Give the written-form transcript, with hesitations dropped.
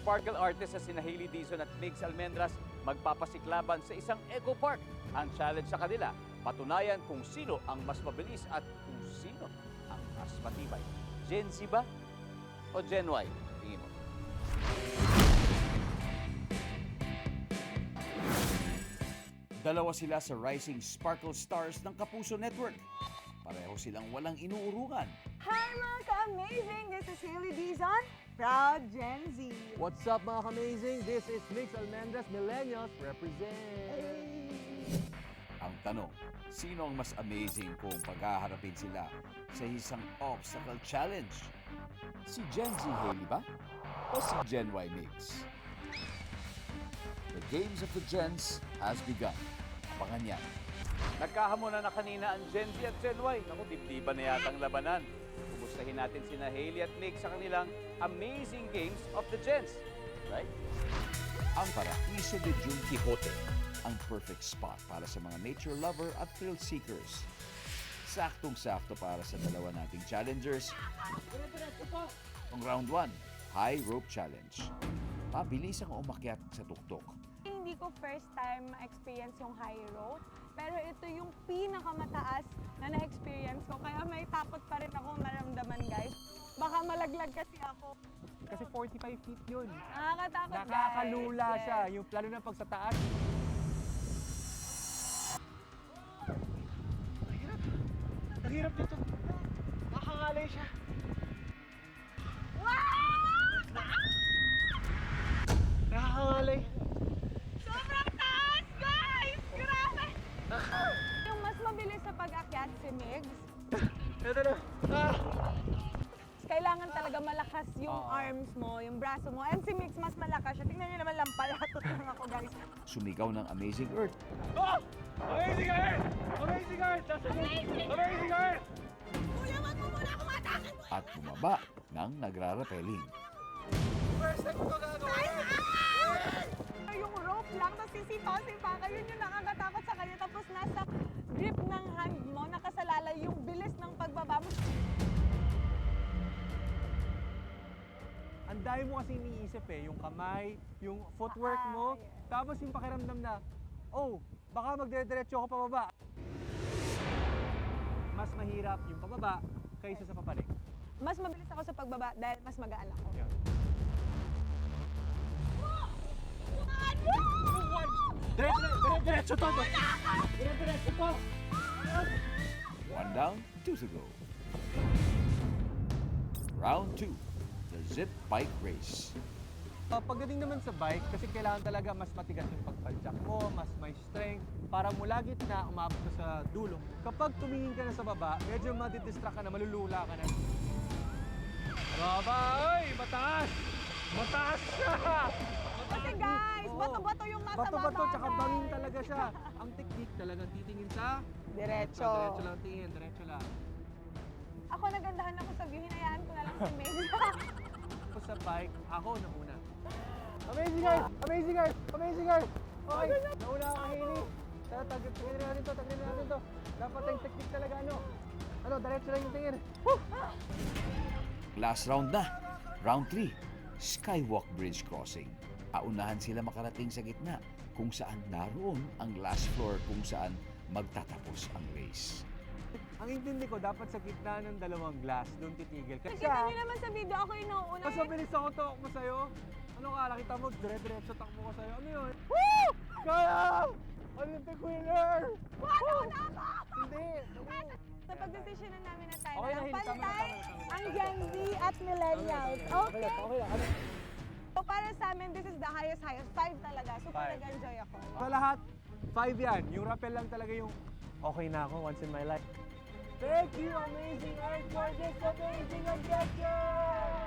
sparkle artists na sina Hailey Dizon at Migs Almendras magpapasiklaban sa isang eco park. Ang challenge sa kanila, patunayan kung sino ang mas mabilis at kung sino ang mas matibay. Gen Z ba o Gen Y? Tingin mo. Dalawa sila sa Rising Sparkle Stars ng Kapuso Network. Pareho silang walang inuurungan. Hi mga ka-amazing! This is Hailey Dizon, proud Gen Z. What's up mga ka-amazing? This is Migs Almendras, Millennials represent! Ang tanong, sino ang mas amazing kung paghaharapin sila sa isang obstacle challenge? Si Gen Z Hailey ba? O si Gen Y Migs? The Games of the Gens has begun. Abangan yan. Nagkahamunan na kanina ang Gen Z at Gen Y. Naku, dibdiban na yata ang labanan. Kumustahin natin sina Hailey at Migs sa kanilang Amazing Games of the Gens. Right? Ang Paraiso de Jun Quixote, ang perfect spot para sa mga nature lover at thrill seekers. Saktong-sakto para sa dalawa nating challengers. Ang round 1, High Rope Challenge. Mabilis ang umakyat sa tuktok. Hindi ko first time ma-experience yung high rope, pero ito yung pinakamataas na na-experience ko. Kaya may takot pa rin ako maramdaman, guys. Baka malaglag kasi ako. Kasi 45 feet yun. Nakakatakot, guys. Nakakalula Yes. siya, yung lalo na pag sa taas. Ang hirap dito. Nakakangalay siya. Nakakangalay. Sobrang taas, guys! Grabe! Yung mas mabilis sa pag-akyat si Migs, Ito na. kailangan talaga malakas yung arms mo, yung braso mo. And si Migs mas malakas siya. Tingnan niyo naman lang pala. Tutulong ako, guys. Sumigaw ng Amazing Earth Oh! Amazing Earth! Amazing Earth! Amazing Earth! Kuya, wag mo muna ako matakin mo! at bumaba ng nagrarapeling. First time ko gagawin! Yung rope lang, tapos sisitosin pa ka, yun yung nakakatakot sa kanya. Tapos nasa grip ng hand mo, nakasalalay yung bilis ng pagbaba mo. Ang dami mo kasi iniisip yung kamay, yung footwork mo, tapos yung pakiramdam na, oh, baka magdire-diretso ako pababa. Mas mahirap yung pababa kaysa sa papalik. Mas mabilis ako sa pagbaba dahil mas magaan ako. Yun. Diretso to! Diretso to! 1 down, 2 to go. Round 2, the zip bike race. Pagdating naman sa bike, kasi kailangan talaga mas matigas yung pagpadyak mo, mas may strength, para mula gitna, umabot ka sa dulo. Kapag tumingin ka na sa baba, medyo madidistract ka na, malulula ka na. Baba! Ay! Mataas! Mataas siya! Kasi guys, bato-bato yung nasa baba, Bato-bato, tsaka guys. bangin talaga siya. Ang technique talagang titingin sa... Diretso. Diretso lang tingin, diretso lang. Ako nagandahan ako sa view, hinayaan ko na lang si Migs. Ako sa bike, ako nauna. Amazing guys! Amazing guys! Amazing guys! Okay, nauna ako Hailey. Tara, tagilin natin to, tagilin natin to. Dapat yung technique talaga diretso lang yung tingin. Woo! Last round na, round 3, Skywalk Bridge Crossing. Aunahan sila makarating sa gitna kung saan naroon ang last floor kung saan magtatapos ang race. Ang intindi ko, dapat sa gitna ng dalawang glass, doon titigil. Nakita niyo naman sa video, ako yung nauuna. mas mabilis ako takbo sa'yo. Ano ka, nakita mo, dire-diretso takbo ko sa'yo. Ano yun? Woo! Kaya! Olympic winner! Paano na ako? Hindi! Sa pagdesisyonan namin na tayo Okay na, na Hailey, tama na, pantay tama na. ang Gen Z at Millennials. Okay? Okay lang. So para sa amin, this is the highest. 5 talaga. Super 5. nag-enjoy ako. Sa lahat, 5 yan. Yung rappel lang talaga yung okay na ako once in my life. Thank you, Amazing Earth, for this amazing adventure!